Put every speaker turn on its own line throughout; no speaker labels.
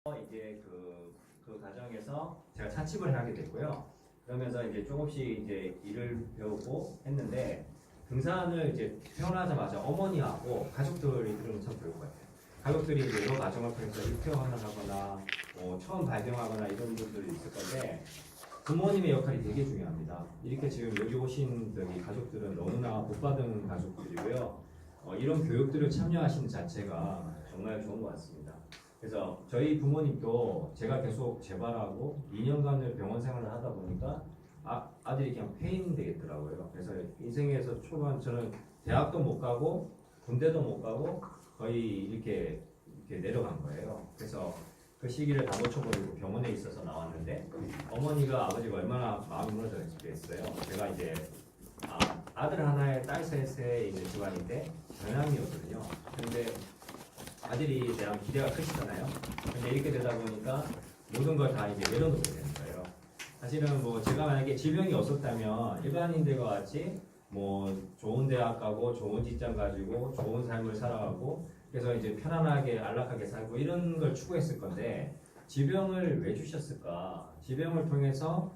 이제 그 과정에서 제가 차집을 하게 됐고요. 그러면서 이제 조금씩 이제 일을 배우고 했는데 등산을 이제 태어나자마자 어머니하고 가족들이 들으면 참 좋을 것 같아요. 가족들이 이제 여러 과정을 통해서 입퇴원을 하거나 처음 발병하거나 이런 분들이 있을 건데 부모님의 역할이 되게 중요합니다. 이렇게 지금 여기 오신 가족들은 너무나 복받은 가족들이고요. 이런 교육들을 참여하시는 자체가 정말 좋은 것 같습니다. 그래서 저희 부모님도 제가 계속 재발하고 2년간을 병원 생활을 하다 보니까 아들이 그냥 폐인 되겠더라고요. 그래서 인생에서 초반 저는 대학도 못 가고 군대도 못 가고 거의 이렇게 내려간 거예요. 그래서 그 시기를 다 놓쳐버리고 병원에 있어서 나왔는데 어머니가 아버지가 얼마나 마음이 무너졌겠어요. 제가 이제 아들 하나에 딸 셋에 있는 집안인데 장남이었거든요. 근데 아들이 대한 기대가 크시잖아요. 근데 이렇게 되다 보니까 모든 걸 다 이제 내려놓게 되는 거예요. 사실은 뭐 제가 만약에 질병이 없었다면 일반인들과 같이 뭐 좋은 대학 가고 좋은 직장 가지고 좋은 삶을 살아가고 그래서 이제 편안하게 안락하게 살고 이런 걸 추구했을 건데 질병을 왜 주셨을까? 질병을 통해서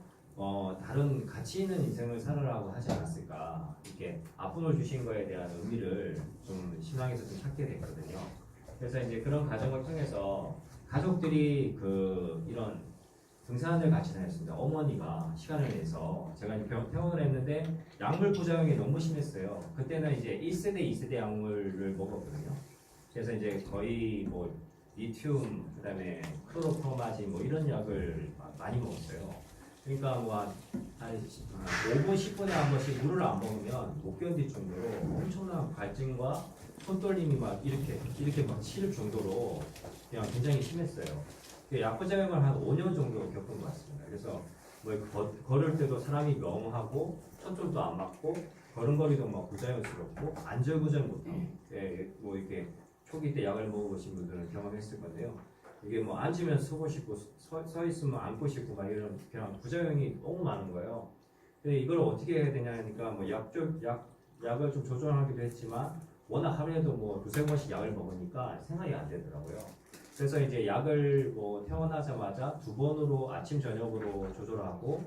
다른 가치 있는 인생을 살아라고 하지 않았을까? 이렇게 아픔을 주신 거에 대한 의미를 좀 신앙에서 좀 찾게 됐거든요. 그래서 이제 그런 과정을 통해서 가족들이 이런 등산을 같이 다녔습니다. 어머니가 시간을 내서 제가 이제 퇴원을 했는데 약물 부작용이 너무 심했어요. 그때는 이제 1세대, 2세대 약물을 먹었거든요. 그래서 이제 거의 뭐 리튬, 그다음에 클로로포마진 뭐 이런 약을 많이 먹었어요. 그러니까 뭐 한 5분, 10분에 한 번씩 물을 안 먹으면 못 견딜 정도로 엄청난 갈증과 손떨림이 막 이렇게 막 치를 정도로 그냥 굉장히 심했어요. 약부작용을 한 5년 정도 겪은 것 같습니다. 그래서 뭐 걸을 때도 사람이 멍하고 초점도 안 맞고 걸음걸이도 막 부자연스럽고 안절부절 못하고 뭐 이렇게 초기 때 약을 먹어보신 분들은 경험했을 건데요. 이게 뭐 앉으면 서고 싶고 서 있으면 앉고 싶고 막 이런 그냥 부작용이 너무 많은 거예요. 근데 이걸 어떻게 해야 되냐니까 뭐 약을 좀 조절하기도 했지만 워낙 하루에도 뭐 두세 번씩 약을 먹으니까 생각이 안 되더라고요. 그래서 이제 약을 뭐 태어나자마자 2번으로 아침 저녁으로 조절하고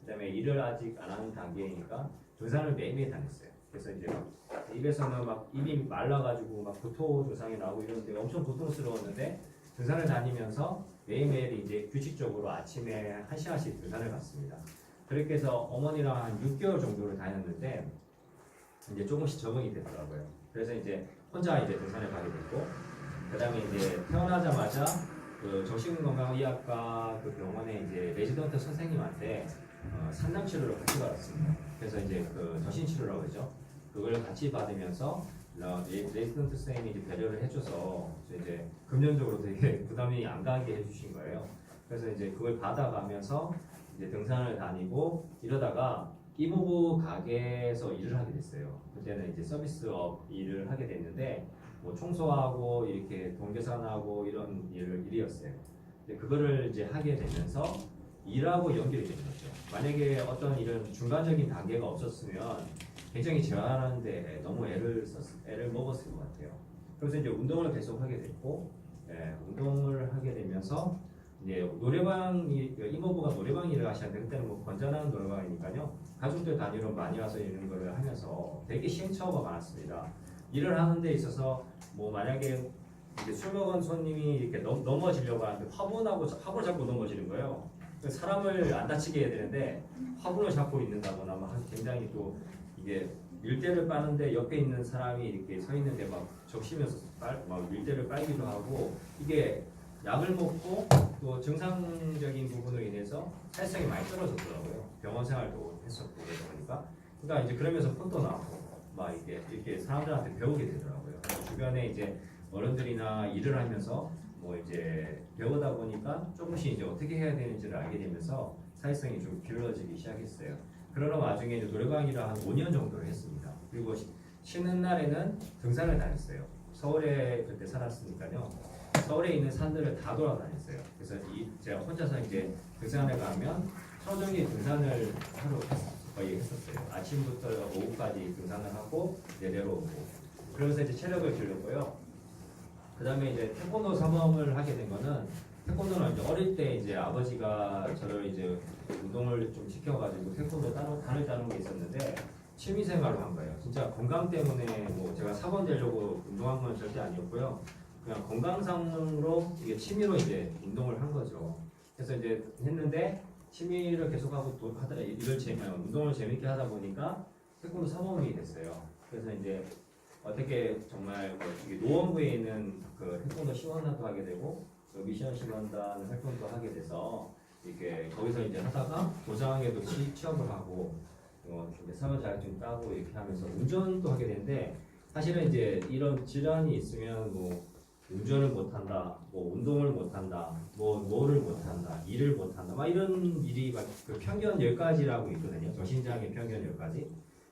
그다음에 일을 아직 안 하는 단계이니까 등산을 매일매일 다녔어요. 그래서 이제 막 입에서는 막 입이 말라가지고 막 구토 증상이 나고 이러는데 엄청 고통스러웠는데 등산을 다니면서 매일매일 이제 규칙적으로 아침에 1시간씩 등산을 갔습니다. 그렇게 해서 어머니랑 한 6개월 정도를 다녔는데 이제 조금씩 적응이 되더라고요. 그래서 이제 혼자 이제 등산을 가게 됐고, 그 다음에 이제 태어나자마자 그 정신건강의학과 그 병원에 이제 레지던트 선생님한테 상담 치료를 같이 받았습니다. 그래서 이제 그 저신 치료라고 그러죠. 그걸 같이 받으면서 레지던트 선생님이 이제 배려를 해줘서 이제 금전적으로 되게 부담이 안 가게 해주신 거예요. 그래서 이제 그걸 받아가면서 이제 등산을 다니고 이러다가 이모부 가게에서 일을 하게 됐어요. 그때는 이제 서비스업 일을 하게 됐는데 뭐 청소하고 이렇게 돈 계산하고 이런 일이었어요. 근데 그거를 이제 하게 되면서 일하고 연결이 되는 거죠. 만약에 어떤 일은 중간적인 단계가 없었으면 굉장히 재활하는데 너무 애를 먹었을 것 같아요. 그래서 이제 운동을 계속 하게 됐고, 운동을 하게 되면서 이제 이모부가 노래방 일을 하시는데 그때는 뭐 건전한 노래방이니까요. 가족들 단위로 많이 와서 이런 거를 하면서 되게 시행착오가 많았습니다. 일을 하는 데 있어서 뭐 만약에 이제 술 먹은 손님이 이렇게 넘어지려고 하는데 화분을 잡고 넘어지는 거예요. 사람을 안 다치게 해야 되는데 화분을 잡고 있는다거나 막 굉장히 또 이게 밀대를 빠는데 옆에 있는 사람이 이렇게 서 있는데 막 적시면서 막 밀대를 빨기도 하고 이게 약을 먹고 또 정상적인 부분으로 인해서 사회성이 많이 떨어졌더라고요. 병원 생활도 했었고 그러다 보니까 그러니까 이제 그러면서 폰도 나고 막 이렇게 사람들한테 배우게 되더라고요. 주변에 이제 어른들이나 일을 하면서 뭐 이제 배우다 보니까 조금씩 이제 어떻게 해야 되는지를 알게 되면서 사회성이 좀 길러지기 시작했어요. 그러는 와중에 이제 노래방 일을 한 5년 정도를 했습니다. 그리고 쉬는 날에는 등산을 다녔어요. 서울에 그때 살았으니까요. 서울에 있는 산들을 다 돌아다녔어요. 그래서 제가 혼자서 이제 등산을 가면 하루 종일 등산을 거의 했었어요. 아침부터 오후까지 등산을 하고 내려오고 그러면서 이제 체력을 길렀고요. 그 다음에 이제 태권도 사범을 하게 된 거는 태권도는 이제 어릴 때 이제 아버지가 저를 이제 운동을 좀 시켜가지고 태권도 단을 따는 게 있었는데 취미생활로 한 거예요. 진짜 건강 때문에 뭐 제가 사범 되려고 운동한 건 절대 아니었고요. 그냥 건강상으로 이게 취미로 이제 운동을 한 거죠. 그래서 이제 했는데 취미를 계속하고 운동을 재밌게 하다 보니까 태권도 사범이 됐어요. 그래서 이제 어떻게 정말 뭐 이게 노원구에 있는 그 태권도 시원단도 하게 되고 그 미션 시원단 활동도 하게 돼서 이렇게 거기서 이제 하다가 도장에도 취업을 하고 이제 사회 자격증 따고 이렇게 하면서 운전도 하게 되는데 사실은 이제 이런 질환이 있으면 뭐 운전을 못한다, 뭐 운동을 못한다, 뭐를 못한다, 일을 못한다, 막 이런 일이 막 그 편견 10가지라고 있거든요. 저신장애 편견 10가지.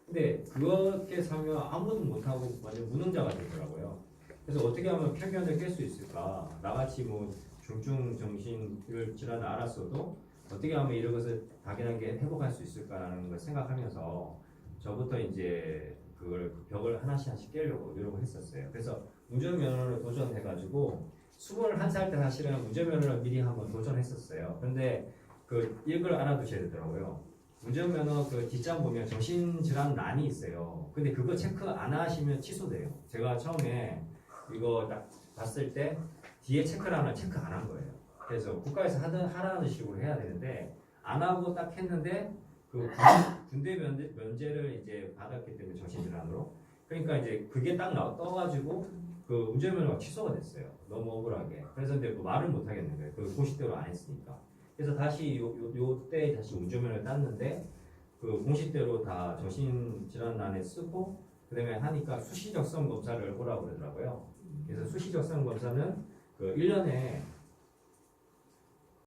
근데 그렇게 살면 아무것도 못하고 완전 무능자가 되더라고요. 그래서 어떻게 하면 편견을 깰 수 있을까? 나같이 뭐 중증 정신을 질환을 알았어도 어떻게 하면 이런 것을 당연하게 회복할 수 있을까라는 걸 생각하면서 저부터 이제 그 벽을 하나씩 깨려고 노력을 했었어요. 그래서 운전면허를 도전해가지고 21살 때 사실은 운전면허를 미리 한번 도전했었어요. 그런데 그 이걸 알아두셔야 되더라고요. 운전면허 그 뒷장 보면 정신질환란이 있어요. 근데 그거 체크 안 하시면 취소돼요. 제가 처음에 이거 딱 봤을 때 뒤에 체크란을 체크 안 한 거예요. 그래서 국가에서 하라는 식으로 해야 되는데 안 하고 딱 했는데 그 군대 면제를 이제 받았기 때문에 정신질환으로 그러니까 이제 그게 딱 떠가지고 그 운전면허가 취소가 됐어요. 너무 억울하게. 그래서 근데 뭐 말을 못 하겠는 거예요. 그 공식대로 안 했으니까. 그래서 다시 요때 다시 운전면허를 땄는데 그 공식대로 다 정신질환란에 쓰고 그다음에 하니까 수시적성 검사를 오라고 그러더라고요. 그래서 수시적성 검사는 그 1년에